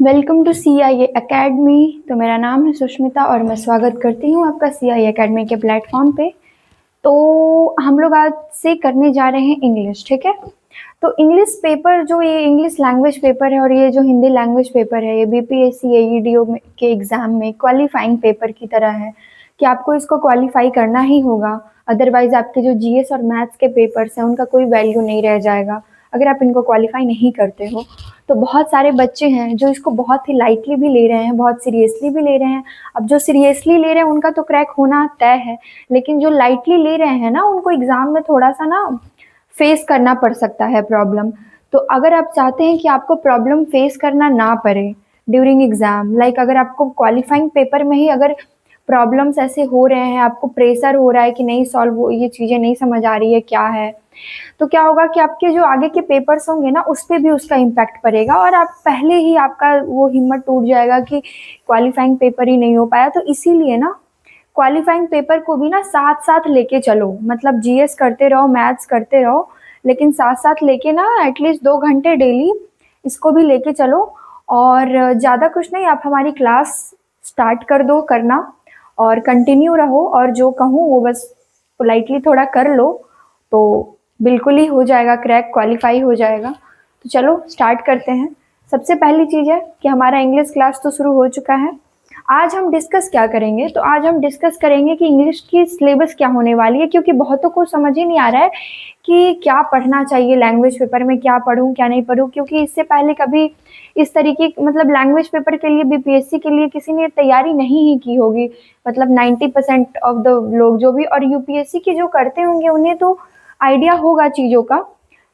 Welcome to C I A academy. तो मेरा नाम है सुष्मिता और मैं स्वागत करती हूँ आपका सी आई अकेडमी के प्लेटफॉर्म पे। तो हम लोग आज से करने जा रहे हैं इंग्लिश, ठीक है। तो इंग्लिश पेपर, जो ये इंग्लिश लैंग्वेज पेपर है और ये जो हिंदी लैंग्वेज पेपर है, ये बीपीएससी एईडीओ के एग्ज़ाम में क्वालिफाइंग पेपर की तरह है कि आपको इसको क्वालिफाई करना ही होगा। अदरवाइज आपके जो जीएस और मैथ्स के पेपर्स हैं उनका कोई वैल्यू नहीं रह जाएगा अगर आप इनको क्वालिफाई नहीं करते हो। तो बहुत सारे बच्चे हैं जो इसको बहुत ही लाइटली भी ले रहे हैं, बहुत सीरियसली भी ले रहे हैं। अब जो सीरियसली ले रहे हैं उनका तो क्रैक होना तय है, लेकिन जो लाइटली ले रहे हैं ना, उनको एग्ज़ाम में थोड़ा सा ना फेस करना पड़ सकता है प्रॉब्लम। तो अगर आप चाहते हैं कि आपको प्रॉब्लम फेस करना ना पड़े ड्यूरिंग एग्ज़ाम, लाइक अगर आपको क्वालिफाइंग पेपर में ही अगर प्रॉब्लम्स ऐसे हो रहे हैं, आपको प्रेशर हो रहा है कि नहीं सॉल्व, ये चीज़ें नहीं समझ आ रही है क्या है, तो क्या होगा कि आपके जो आगे के पेपर्स होंगे ना, उस पर भी उसका इम्पैक्ट पड़ेगा और आप पहले ही आपका वो हिम्मत टूट जाएगा कि क्वालिफाइंग पेपर ही नहीं हो पाया। तो इसीलिए ना क्वालिफाइंग पेपर को भी ना साथ साथ लेके चलो, मतलब जीएस करते रहो, मैथ्स करते रहो, लेकिन साथ साथ लेके ना एटलीस्ट 2 घंटे डेली इसको भी लेके चलो। और ज़्यादा कुछ नहीं, आप हमारी क्लास स्टार्ट कर दो करना और कंटिन्यू रहो, और जो कहूँ वो बस पोलाइटली थोड़ा कर लो तो बिल्कुल ही हो जाएगा, क्रैक क्वालिफाई हो जाएगा। तो चलो स्टार्ट करते हैं। सबसे पहली चीज़ है कि हमारा इंग्लिश क्लास तो शुरू हो चुका है। आज हम डिस्कस क्या करेंगे, तो आज हम डिस्कस करेंगे कि इंग्लिश की सिलेबस क्या होने वाली है, क्योंकि बहुतों को समझ ही नहीं आ रहा है कि क्या पढ़ना चाहिए लैंग्वेज पेपर में, क्या पढूं क्या नहीं पढूं, क्योंकि इससे पहले कभी इस तरीके मतलब लैंग्वेज पेपर के लिए बीपीएससी के लिए किसी ने तैयारी नहीं ही की होगी। मतलब 90% ऑफ द लोग जो भी, और यूपीएससी के जो करते होंगे उन्हें तो आइडिया होगा चीज़ों का,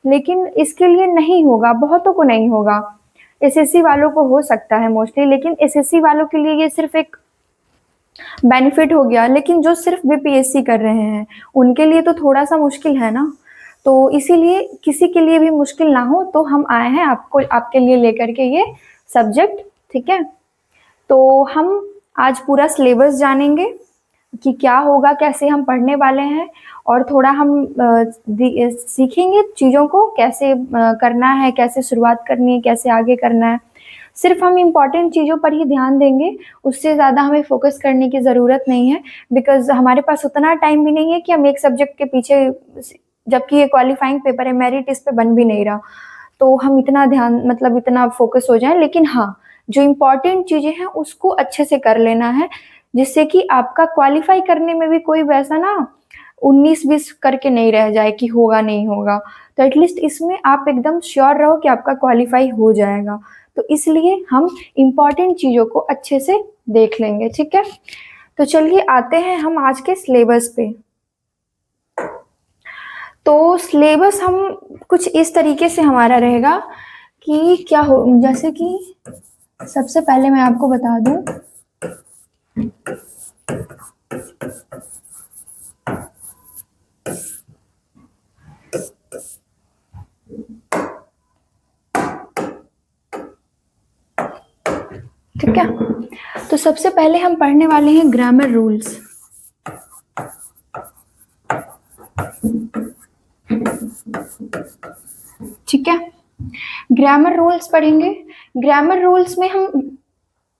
लेकिन इसके लिए नहीं होगा, बहुतों को नहीं होगा। एसएससी वालों को हो सकता है मोस्टली, लेकिन एसएससी वालों के लिए ये सिर्फ एक बेनिफिट हो गया, लेकिन जो सिर्फ बीपीएससी कर रहे हैं उनके लिए तो थोड़ा सा मुश्किल है ना। तो इसीलिए किसी के लिए भी मुश्किल ना हो तो हम आए हैं आपको, आपके लिए लेकर के ये सब्जेक्ट, ठीक है। तो हम आज पूरा सिलेबस जानेंगे कि क्या होगा, कैसे हम पढ़ने वाले हैं, और थोड़ा हम सीखेंगे चीज़ों को कैसे करना है, कैसे शुरुआत करनी है, कैसे आगे करना है। सिर्फ हम इम्पॉर्टेंट चीज़ों पर ही ध्यान देंगे, उससे ज़्यादा हमें फोकस करने की ज़रूरत नहीं है, बिकॉज हमारे पास उतना टाइम भी नहीं है कि हम एक सब्जेक्ट के पीछे, जबकि ये क्वालिफाइंग पेपर है, मेरिट इस पे बन भी नहीं रहा, तो हम इतना ध्यान मतलब इतना फोकस हो जाए। लेकिन हाँ, जो इम्पॉर्टेंट चीज़ें हैं उसको अच्छे से कर लेना है, जिससे कि आपका क्वालिफाई करने में भी कोई वैसा ना 19-20 करके नहीं रह जाए कि होगा नहीं होगा। तो एटलीस्ट इसमें आप एकदम श्योर रहो कि आपका क्वालिफाई हो जाएगा। तो इसलिए हम इम्पॉर्टेंट चीज़ों को अच्छे से देख लेंगे, ठीक है। तो चलिए आते हैं हम आज के सिलेबस पे। तो सिलेबस हम कुछ इस तरीके से हमारा रहेगा कि क्या हो, जैसे कि सबसे पहले मैं आपको बता दूं, ठीक है। तो सबसे पहले हम पढ़ने वाले हैं ग्रामर रूल्स, ठीक है। ग्रामर रूल्स पढ़ेंगे। ग्रामर रूल्स में हम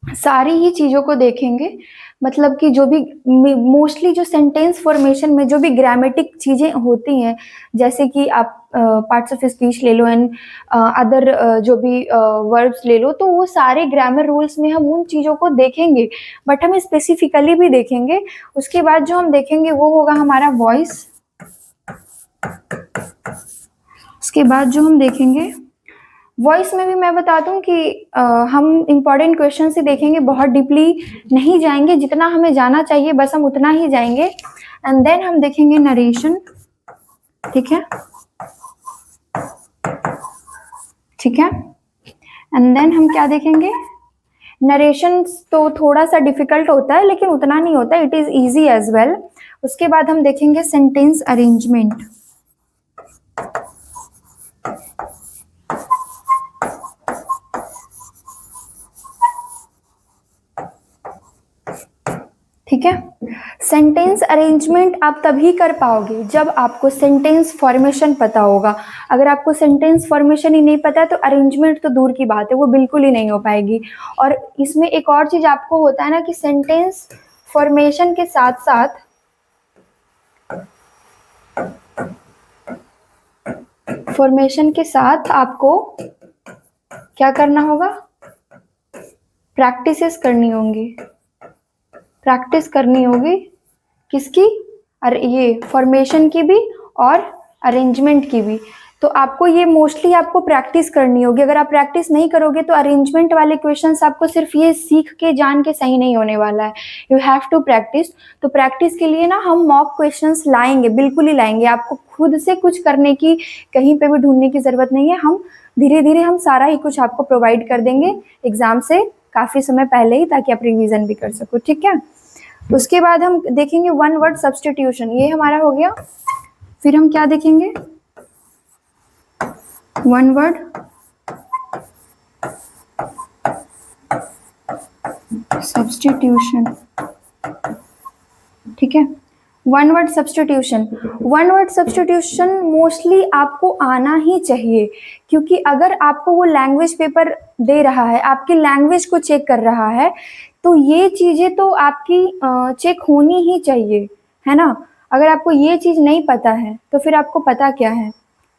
सारी ही चीज़ों को देखेंगे, मतलब कि जो भी मोस्टली जो सेंटेंस फॉर्मेशन में जो भी ग्रामेटिक चीज़ें होती हैं, जैसे कि आप पार्ट्स ऑफ स्पीच ले लो एंड अदर जो भी वर्ब्स ले लो, तो वो सारे ग्रामर रूल्स में हम उन चीज़ों को देखेंगे, बट हम स्पेसिफिकली भी देखेंगे। उसके बाद जो हम देखेंगे वो होगा हमारा वॉइस। उसके बाद जो हम देखेंगे वॉइस में भी मैं बता दूं कि हम इम्पॉर्टेंट क्वेश्चन से देखेंगे, बहुत डीपली नहीं जाएंगे, जितना हमें जाना चाहिए बस हम उतना ही जाएंगे। एंड देन हम देखेंगे नरेशन, ठीक है, ठीक है। एंड देन हम क्या देखेंगे, नरेशन तो थोड़ा सा डिफिकल्ट होता है लेकिन उतना नहीं होता, it is easy as well. उसके बाद हम देखेंगे सेंटेंस अरेंजमेंट, ठीक है। सेंटेंस अरेंजमेंट आप तभी कर पाओगे जब आपको सेंटेंस फॉर्मेशन पता होगा। अगर आपको सेंटेंस फॉर्मेशन ही नहीं पता है तो अरेंजमेंट तो दूर की बात है, वो बिल्कुल ही नहीं हो पाएगी। और इसमें एक और चीज आपको होता है ना कि सेंटेंस फॉर्मेशन के साथ साथ आपको क्या करना होगा, प्रैक्टिसेस करनी होंगी। प्रैक्टिस करनी होगी किसकी, अरे ये फॉर्मेशन की भी और अरेंजमेंट की भी। तो आपको ये मोस्टली आपको प्रैक्टिस करनी होगी। अगर आप प्रैक्टिस नहीं करोगे तो अरेंजमेंट वाले क्वेश्चंस आपको सिर्फ ये सीख के जान के सही नहीं होने वाला है। You have to practise. तो प्रैक्टिस के लिए ना हम मॉक क्वेश्चंस लाएंगे, बिल्कुल ही लाएंगे। आपको खुद से कुछ करने की, कहीं पे भी ढूंढने की जरूरत नहीं है। हम धीरे धीरे हम सारा ही कुछ आपको प्रोवाइड कर देंगे एग्जाम से काफी समय पहले ही, ताकि आप रिवीजन भी कर सको। ठीक है। उसके बाद हम देखेंगे वन वर्ड सब्स्टिट्यूशन, ये हमारा हो गया। फिर हम क्या देखेंगे, वन वर्ड सब्स्टिट्यूशन। ठीक है। One word substitution, one word substitution mostly आपको आना ही चाहिए, क्योंकि अगर आपको वो लैंग्वेज पेपर दे रहा है, आपकी लैंग्वेज को चेक कर रहा है, तो ये चीजें तो आपकी चेक होनी ही चाहिए, है ना। अगर आपको ये चीज नहीं पता है तो फिर आपको पता क्या है,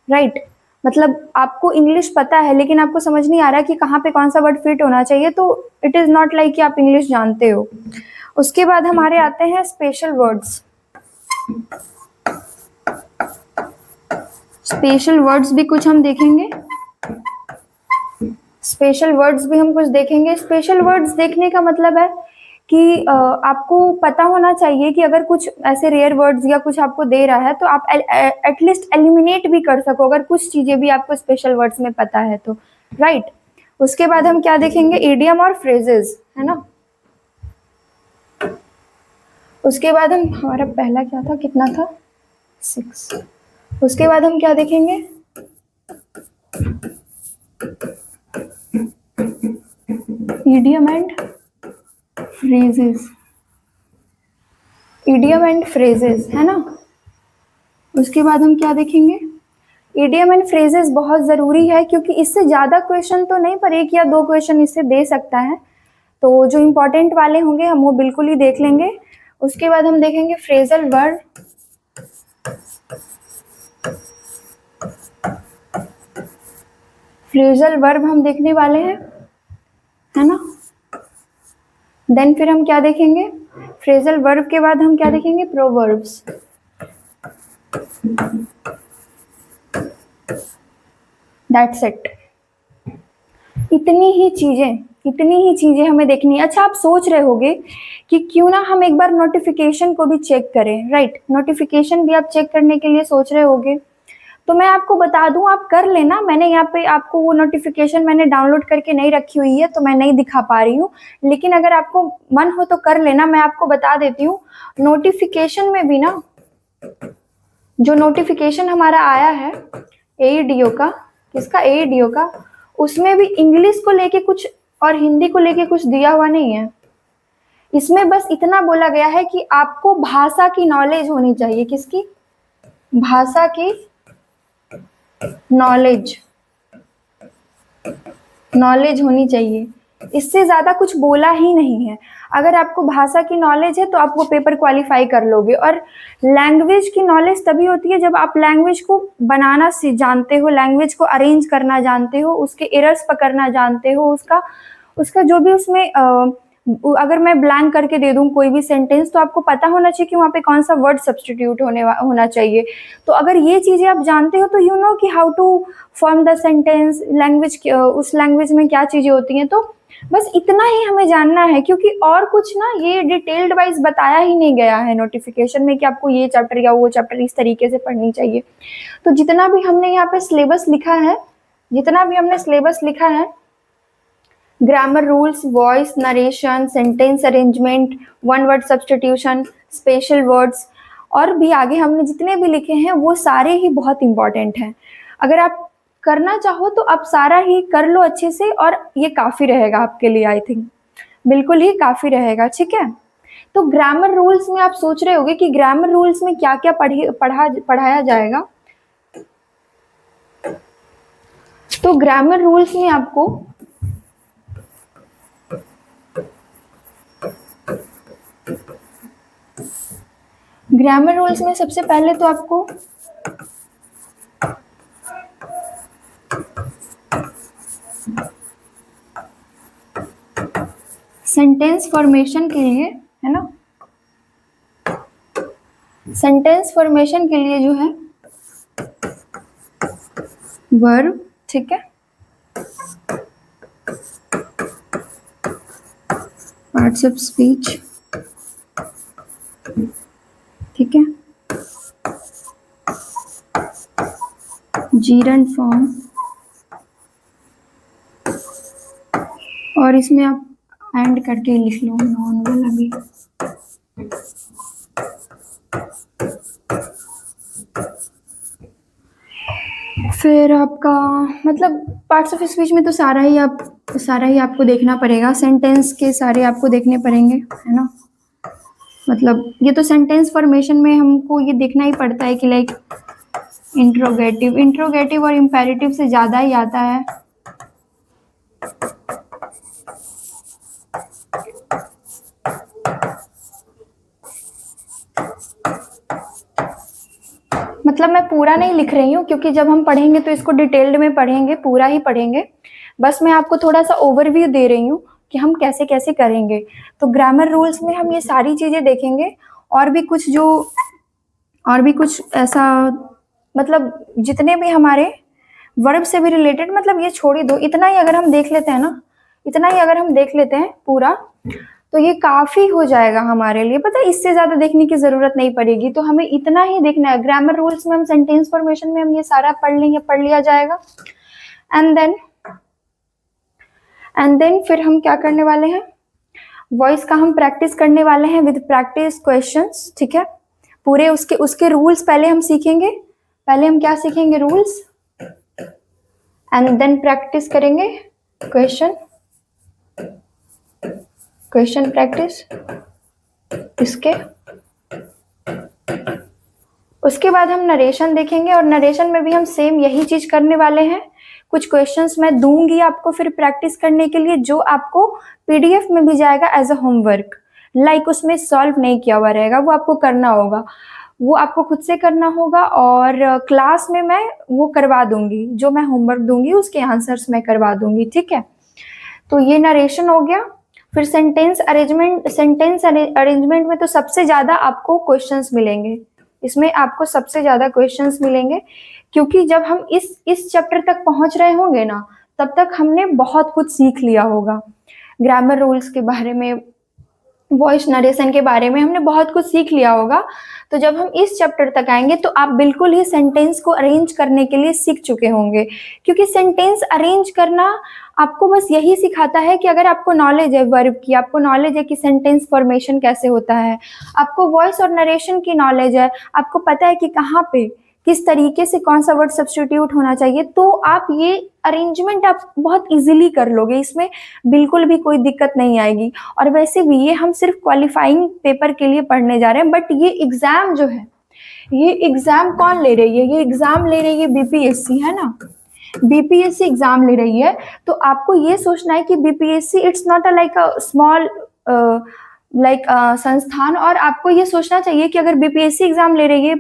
राइट। मतलब आपको इंग्लिश पता है लेकिन आपको समझ नहीं आ रहा कि कहाँ पे कौन सा वर्ड फिट होना चाहिए, तो इट इज नॉट लाइक कि आप इंग्लिश जानते हो। उसके बाद हमारे आते हैं स्पेशल वर्ड्स। स्पेशल वर्ड्स भी कुछ हम देखेंगे। स्पेशल वर्ड्स भी हम कुछ देखेंगे। स्पेशल वर्ड्स देखने का मतलब है कि आपको पता होना चाहिए कि अगर कुछ ऐसे रेयर वर्ड्स या कुछ आपको दे रहा है तो आप एटलीस्ट एलिमिनेट भी कर सको, अगर कुछ चीजें भी आपको स्पेशल वर्ड्स में पता है तो, राइट। उसके बाद हम क्या देखेंगे, इडियम और फ्रेजेस, है ना। उसके बाद हम, हमारा पहला क्या था, कितना था, 6। उसके बाद हम क्या देखेंगे, idiom and phrases. Idiom and phrases, है ना। उसके बाद हम क्या देखेंगे, इडियम एंड फ्रेजेस बहुत जरूरी है, क्योंकि इससे ज्यादा क्वेश्चन तो नहीं, पर 1 या 2 क्वेश्चन इससे दे सकता है। तो जो इंपॉर्टेंट वाले होंगे हम वो बिल्कुल ही देख लेंगे। उसके बाद हम देखेंगे फ्रेजल वर्ब। फ्रेजल वर्ब हम देखने वाले हैं, है ना। देन फिर हम क्या देखेंगे, फ्रेजल वर्ब के बाद हम क्या देखेंगे, प्रोवर्ब्स। That's it. इतनी ही चीजें हमें देखनी है। अच्छा, आप सोच रहे होगे कि क्यों ना हम एक बार नोटिफिकेशन को भी चेक करें, राइट। नोटिफिकेशन भी आप चेक करने के लिए सोच रहे होगे, तो मैं आपको बता दूं, आप कर लेना। मैंने यहाँ पे आपको वो नोटिफिकेशन मैंने डाउनलोड करके नहीं रखी हुई है, तो मैं नहीं दिखा पा रही हूँ, लेकिन अगर आपको मन हो तो कर लेना। मैं आपको बता देती हूँ, नोटिफिकेशन में भी ना, जो नोटिफिकेशन हमारा आया है एईडीओ का, किसका, एईडीओ का, उसमें भी इंग्लिश को लेके कुछ और हिंदी को लेके कुछ दिया हुआ नहीं है। इसमें बस इतना बोला गया है कि आपको भाषा की नॉलेज होनी चाहिए। किसकी, भाषा की नॉलेज होनी चाहिए। इससे ज्यादा कुछ बोला ही नहीं है। अगर आपको भाषा की नॉलेज है तो आप वो पेपर क्वालिफाई कर लोगे। और लैंग्वेज की नॉलेज तभी होती है जब आप लैंग्वेज को बनाना जानते हो, लैंग्वेज को अरेंज करना जानते हो, उसके एरर्स पकड़ना जानते हो, उसका जो भी उसमें अगर मैं ब्लैंक करके दे दूं कोई भी सेंटेंस, तो आपको पता होना चाहिए कि वहाँ पे कौन सा वर्ड सब्स्टिट्यूट होना चाहिए। तो अगर ये चीजें आप जानते हो तो यू नो कि how to form the sentence, language, उस लैंग्वेज में क्या चीजें होती हैं। तो बस इतना ही हमें जानना है, क्योंकि और कुछ ना ये डिटेल्ड वाइज बताया ही नहीं गया है नोटिफिकेशन में कि आपको ये चैप्टर या वो चैप्टर इस तरीके से पढ़नी चाहिए। तो जितना भी हमने यहाँ पे सिलेबस लिखा है, grammar rules, voice narration, sentence arrangement, one word substitution, special words, और भी आगे हमने जितने भी लिखे हैं वो सारे ही बहुत इंपॉर्टेंट हैं। अगर आप करना चाहो तो आप सारा ही कर लो अच्छे से, और ये काफ़ी रहेगा आपके लिए। आई थिंक बिल्कुल ही काफ़ी रहेगा। ठीक है। तो ग्रामर रूल्स में आप सोच रहे होगे कि ग्रामर रूल्स में क्या क्या पढ़ाया जाएगा। तो ग्रामर रूल्स में आपको ग्रामर रूल्स में सबसे पहले तो आपको सेंटेंस फॉर्मेशन के लिए, है ना, सेंटेंस फॉर्मेशन के लिए जो है वर्ब, ठीक है, पार्ट्स ऑफ स्पीच, ठीक है, जीरंड फॉर्म, और इसमें आप एंड करके लिख लो नॉन वाला भी। फिर आपका मतलब पार्ट्स ऑफ स्पीच में तो सारा ही आपको देखना पड़ेगा, सेंटेंस के सारे आपको देखने पड़ेंगे, है ना। मतलब ये तो सेंटेंस फॉर्मेशन में हमको ये देखना ही पड़ता है कि लाइक इंट्रोगेटिव और इम्पेरेटिव से ज़्यादा ही आता है। मतलब मैं पूरा नहीं लिख रही हूँ क्योंकि जब हम पढ़ेंगे तो इसको डिटेल्ड में पढ़ेंगे, पूरा ही पढ़ेंगे। बस मैं आपको थोड़ा सा ओवरव्यू दे रही हूँ कि हम कैसे कैसे करेंगे। तो ग्रामर रूल्स में हम ये सारी चीज़ें देखेंगे, और भी कुछ ऐसा, मतलब जितने भी हमारे वर्ब से भी रिलेटेड, मतलब ये छोड़ ही दो, इतना ही अगर हम देख लेते हैं ना, इतना ही अगर हम देख लेते हैं पूरा, तो ये काफ़ी हो जाएगा हमारे लिए। पता है, इससे ज़्यादा देखने की ज़रूरत नहीं पड़ेगी। तो हमें इतना ही देखना है। ग्रामर रूल्स में हम सेंटेंस फॉर्मेशन में हम ये सारा पढ़ लिया जाएगा। एंड देन फिर हम क्या करने वाले हैं, वॉइस का हम प्रैक्टिस करने वाले हैं विद प्रैक्टिस क्वेश्चंस, ठीक है। पूरे उसके रूल्स पहले हम सीखेंगे। पहले हम क्या सीखेंगे, रूल्स, एंड देन प्रैक्टिस करेंगे क्वेश्चन प्रैक्टिस इसके। उसके बाद हम नरेशन देखेंगे, और नरेशन में भी हम सेम यही चीज करने वाले हैं। कुछ क्वेश्चंस मैं दूंगी आपको फिर प्रैक्टिस करने के लिए, जो आपको पीडीएफ में भी जाएगा एज अ होमवर्क। लाइक उसमें सॉल्व नहीं किया हुआ रहेगा, वो आपको करना होगा, वो आपको खुद से करना होगा। और क्लास में मैं वो करवा दूंगी, जो मैं होमवर्क दूंगी उसके आंसर्स मैं करवा दूंगी, ठीक है। तो ये नरेशन हो गया। फिर सेंटेंस अरेंजमेंट में तो सबसे ज्यादा आपको क्वेश्चंस मिलेंगे, इसमें आपको सबसे ज्यादा क्वेश्चंस मिलेंगे, क्योंकि जब हम इस चैप्टर तक पहुंच रहे होंगे ना, तब तक हमने बहुत कुछ सीख लिया होगा। ग्रामर रूल्स के बारे में, वॉइस नरेशन के बारे में हमने बहुत कुछ सीख लिया होगा। तो जब हम इस चैप्टर तक आएंगे तो आप बिल्कुल ही सेंटेंस को अरेंज करने के लिए सीख चुके होंगे, क्योंकि सेंटेंस अरेंज करना आपको बस यही सिखाता है कि अगर आपको नॉलेज है वर्ब की, आपको नॉलेज है कि सेंटेंस फॉर्मेशन कैसे होता है, आपको वॉइस और नरेशन की नॉलेज है, आपको पता है कि कहाँ पे किस तरीके से कौन सा वर्ड सब्स्टिट्यूट होना चाहिए, तो आप ये अरेंजमेंट आप बहुत इजीली कर लोगे, इसमें बिल्कुल भी कोई दिक्कत नहीं आएगी। और वैसे भी ये हम सिर्फ क्वालिफाइंग पेपर के लिए पढ़ने जा रहे हैं, बट ये एग्जाम जो है, ये एग्जाम कौन ले रही है, ये एग्जाम ले रही है बीपीएससी, है ना। बीपीएससी एग्जाम ले रही है। तो आपको ये सोचना है कि BPSC it's not a like a small संस्थान, और आपको ये सोचना चाहिए कि अगर बीपीएससी एग्जाम ले रही है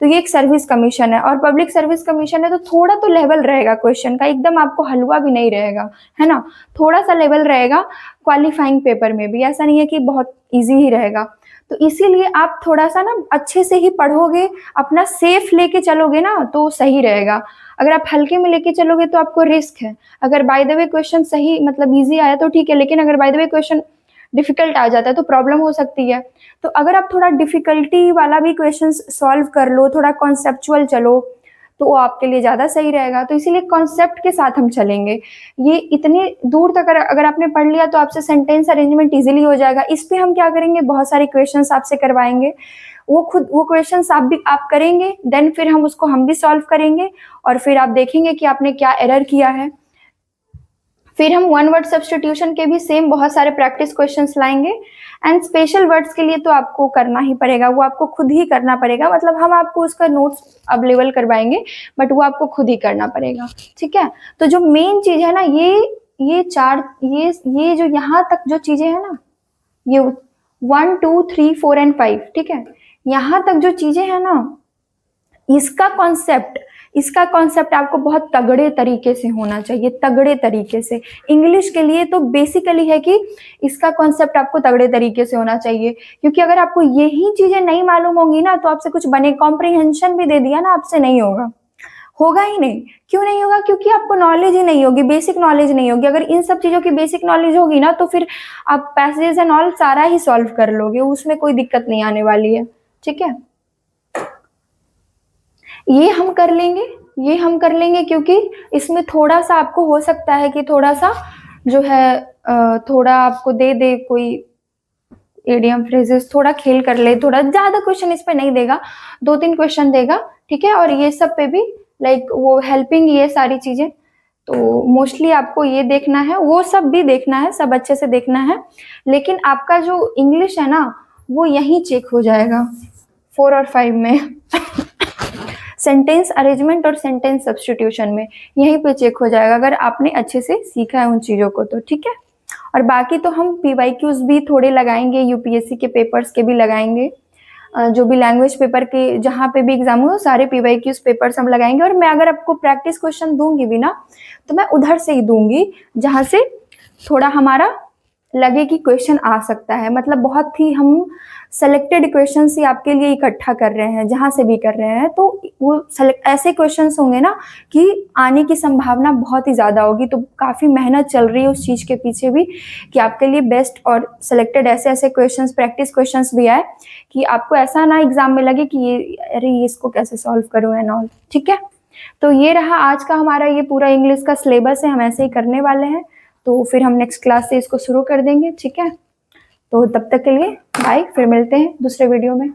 तो ये एक सर्विस कमीशन है, और पब्लिक सर्विस कमीशन है, तो थोड़ा तो लेवल रहेगा क्वेश्चन का, एकदम आपको हलवा भी नहीं रहेगा, है ना। थोड़ा सा लेवल रहेगा क्वालिफाइंग पेपर में भी, ऐसा नहीं है कि बहुत इजी ही रहेगा। तो इसीलिए आप थोड़ा सा ना अच्छे से ही पढ़ोगे, अपना सेफ लेके चलोगे ना तो सही रहेगा। अगर आप हल्के में लेके चलोगे तो आपको रिस्क है। अगर बाय द वे क्वेश्चन सही, मतलब इजी आया तो ठीक है, लेकिन अगर by the way question difficult आ जाता है तो प्रॉब्लम हो सकती है। तो अगर आप थोड़ा डिफिकल्टी वाला भी क्वेश्चन सॉल्व कर लो, थोड़ा कॉन्सेप्चुअल चलो, तो वो आपके लिए ज़्यादा सही रहेगा। तो इसीलिए कॉन्सेप्ट के साथ हम चलेंगे। ये इतनी दूर तक अगर आपने पढ़ लिया तो आपसे सेंटेंस अरेंजमेंट इजीली हो जाएगा। इस पे हम क्या करेंगे, बहुत सारे क्वेश्चंस आपसे करवाएंगे, वो क्वेश्चंस आप करेंगे, देन फिर हम भी सॉल्व करेंगे, और फिर आप देखेंगे कि आपने क्या एरर किया है। फिर हम वन वर्ड सब्स्टिट्यूशन के भी सेम बहुत सारे प्रैक्टिस क्वेश्चंस लाएंगे। एंड स्पेशल वर्ड्स के लिए तो आपको करना ही पड़ेगा, वो आपको खुद ही करना पड़ेगा, मतलब हम आपको उसका नोट्स अवेलेबल करवाएंगे बट वो आपको खुद ही करना पड़ेगा, ठीक है। तो जो मेन चीज है ना, ये चार, ये जो यहाँ तक जो चीजें है ना, ये 1 2 3 4 एंड 5, ठीक है, यहाँ तक जो चीजें हैं ना, इसका कॉन्सेप्ट आपको बहुत तगड़े तरीके से होना चाहिए, तगड़े तरीके से। इंग्लिश के लिए तो बेसिकली है कि इसका कॉन्सेप्ट आपको तगड़े तरीके से होना चाहिए, क्योंकि अगर आपको यही चीजें नहीं मालूम होंगी ना तो आपसे कुछ बने, कॉम्प्रिहेंशन भी दे दिया ना आपसे नहीं होगा, होगा ही नहीं। क्यों नहीं होगा? क्योंकि आपको नॉलेज ही नहीं होगी, बेसिक नॉलेज नहीं होगी। अगर इन सब चीजों की बेसिक नॉलेज होगी ना तो फिर आप पैसेज एंड ऑल सारा ही सॉल्व कर लोगे, उसमें कोई दिक्कत नहीं आने वाली है, ठीक है। ये हम कर लेंगे क्योंकि इसमें थोड़ा सा आपको हो सकता है कि थोड़ा सा जो है थोड़ा आपको दे कोई एडियम फ्रेजेस, थोड़ा खेल कर ले, थोड़ा ज्यादा क्वेश्चन इस पे नहीं देगा, 2-3 क्वेश्चन देगा, ठीक है। और ये सब पे भी लाइक वो हेल्पिंग, ये सारी चीजें तो मोस्टली आपको ये देखना है, वो सब भी देखना है, सब अच्छे से देखना है। लेकिन आपका जो इंग्लिश है ना वो यहीं चेक हो जाएगा 4 और 5 में सेंटेंस अरेंजमेंट और सेंटेंस सब्स्टिट्यूशन में यहीं पे चेक हो जाएगा, अगर आपने अच्छे से सीखा है उन चीज़ों को तो, ठीक है। और बाकी तो हम PYQs भी थोड़े लगाएंगे, UPSC के पेपर्स के भी लगाएंगे, जो भी लैंग्वेज पेपर के जहाँ पे भी एग्जाम हो सारे PYQs पेपर्स हम लगाएंगे। और मैं अगर आपको प्रैक्टिस क्वेश्चन दूंगी भी ना तो मैं उधर से ही दूंगी जहाँ से थोड़ा हमारा लगे कि क्वेश्चन आ सकता है, मतलब बहुत ही हम सेलेक्टेड क्वेश्चंस ही आपके लिए इकट्ठा कर रहे हैं, जहां से भी कर रहे हैं तो वो ऐसे क्वेश्चंस होंगे ना कि आने की संभावना बहुत ही ज़्यादा होगी। तो काफ़ी मेहनत चल रही है उस चीज़ के पीछे भी कि आपके लिए बेस्ट और सेलेक्टेड ऐसे क्वेश्चंस, प्रैक्टिस क्वेश्चंस भी आए कि आपको ऐसा ना एग्जाम में लगे कि ये अरे ये इसको कैसे सॉल्व करूँ एंड ऑल, ठीक है। तो ये रहा आज का हमारा ये पूरा इंग्लिश का सिलेबस है, हम ऐसे ही करने वाले हैं। तो फिर हम नेक्स्ट क्लास से इसको शुरू कर देंगे, ठीक है। तो तब तक के लिए बाय, फिर मिलते हैं दूसरे वीडियो में।